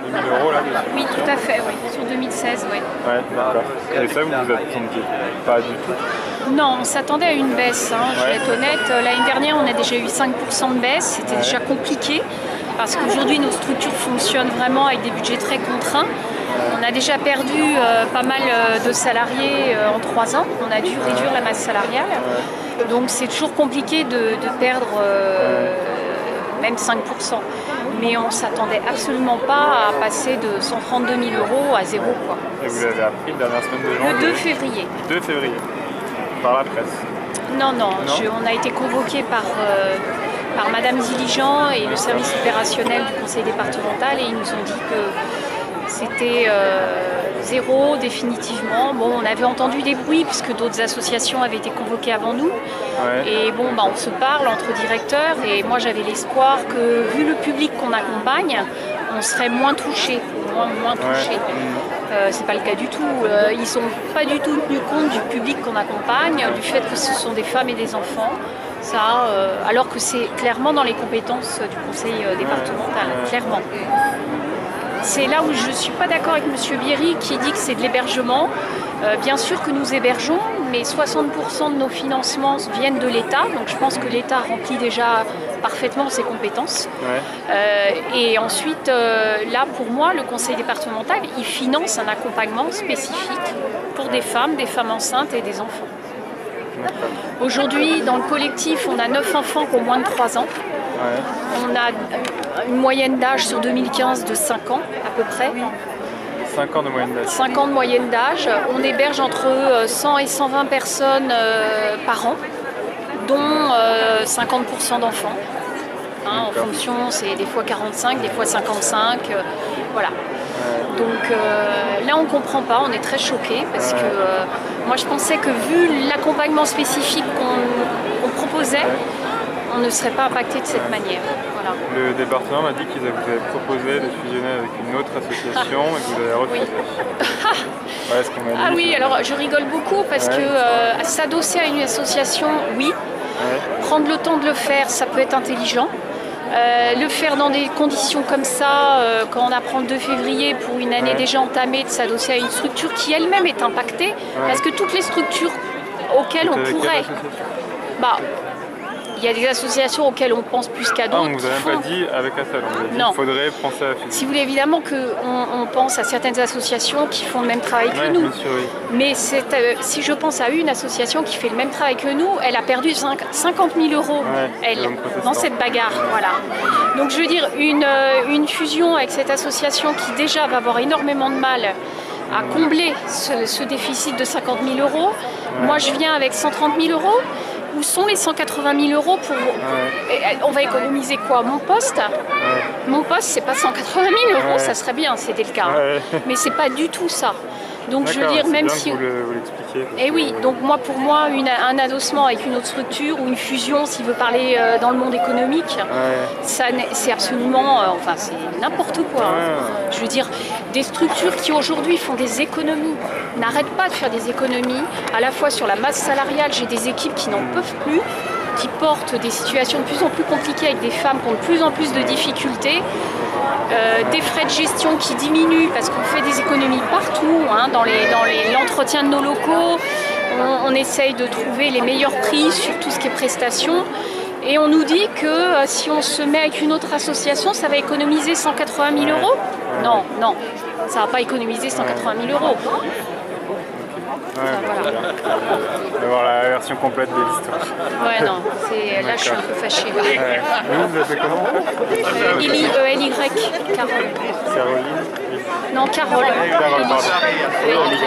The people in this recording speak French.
10 000 euros là dessus. Oui, tout à fait, oui, sur 2016, oui. Ouais, d'accord. Et ça, vous vous attendiez pas du tout? Non, on s'attendait à une baisse, hein, je vais être honnête. L'année dernière, on a déjà eu 5% de baisse, c'était déjà compliqué, parce qu'aujourd'hui, nos structures fonctionnent vraiment avec des budgets très contraints. On a déjà perdu pas mal de salariés en 3 ans, on a dû réduire la masse salariale. Donc c'est toujours compliqué de perdre même 5%. Mais on ne s'attendait absolument pas à passer de 132 000 euros à zéro, quoi. Et vous avez appris la dernière semaine de janvier? Le 2 février. 2 février, par la presse? Non, on a été convoqué par Madame Diligent et le service opérationnel du conseil départemental, et ils nous ont dit que c'était zéro définitivement. Bon, on avait entendu des bruits puisque d'autres associations avaient été convoquées avant nous. Et bon, on se parle entre directeurs, et moi j'avais l'espoir que, vu le public qu'on accompagne, on serait moins touchés, moins touchés. C'est pas le cas du tout. Ils sont pas du tout tenus compte du public qu'on accompagne, du fait que ce sont des femmes et des enfants. Ça, alors que c'est clairement dans les compétences du conseil départemental, clairement. C'est là où je ne suis pas d'accord avec M. Bierry qui dit que c'est de l'hébergement. Bien sûr que nous hébergeons, mais 60% de nos financements viennent de l'État. Donc je pense que l'État remplit déjà parfaitement ses compétences. Et ensuite, là pour moi, le conseil départemental, il finance un accompagnement spécifique pour des femmes enceintes et des enfants. Aujourd'hui, dans le collectif, on a 9 enfants qui ont moins de 3 ans. On a une moyenne d'âge sur 2015 de 5 ans à peu près. 5 ans de moyenne d'âge. 5 ans de moyenne d'âge. On héberge entre 100 et 120 personnes par an, dont 50% d'enfants. En fonction, c'est des fois 45, des fois 55. Voilà. Donc là, on ne comprend pas, on est très choqués parce que moi, je pensais que vu l'accompagnement spécifique qu'on proposait, on ne serait pas impacté de cette manière. Voilà. Le département m'a dit qu'ils vous avaient proposé de fusionner avec une autre association et que vous avez refusé. Oui. Ce qu'on m'a dit, ah oui, alors je rigole beaucoup parce que s'adosser à une association, oui. Prendre le temps de le faire, ça peut être intelligent. Le faire dans des conditions comme ça, quand on apprend le 2 février pour une année déjà entamée, de s'adosser à une structure qui elle-même est impactée, parce que toutes les structures auxquelles on pourrait... Il y a des associations auxquelles on pense plus qu'à d'autres. On vous a même pas dit avec Assad, on vous a dit qu'il faudrait penser à la fusion. Si vous voulez, évidemment qu'on pense à certaines associations qui font le même travail que nous. Bien sûr, oui. Mais si je pense à une association qui fait le même travail que nous, elle a perdu 50 000 euros dans cette bagarre. Voilà. Donc je veux dire, une fusion avec cette association qui déjà va avoir énormément de mal à combler ce déficit de 50 000 euros. Moi je viens avec 130 000 euros. Où sont les 180 000 euros pour... On va économiser quoi? Mon poste? Mon poste, c'est pas 180 000 euros, ça serait bien, c'était le cas. Mais c'est pas du tout ça. Donc je veux dire, même si... Vous l'expliquez. Et oui, donc pour moi, un adossement avec une autre structure ou une fusion, s'il veut parler dans le monde économique, c'est absolument... c'est n'importe quoi. Je veux dire, des structures qui aujourd'hui font des économies, n'arrêtent pas de faire des économies, à la fois sur la masse salariale, j'ai des équipes qui n'en peuvent plus, qui portent des situations de plus en plus compliquées avec des femmes qui ont de plus en plus de difficultés, des frais de gestion qui diminuent parce qu'on fait des économies partout, dans l'entretien de nos locaux, on essaye de trouver les meilleurs prix sur tout ce qui est prestations, et on nous dit que si on se met avec une autre association, ça va économiser 180 000 euros. Non, ça ne va pas économiser 180 000 euros. Voilà. On va voir la version complète de l'histoire. Là je suis un peu fâchée. Vous appelez comment en fait? ELY, Carole. Caroline? Non, Carole. Carole, pardon. ELY.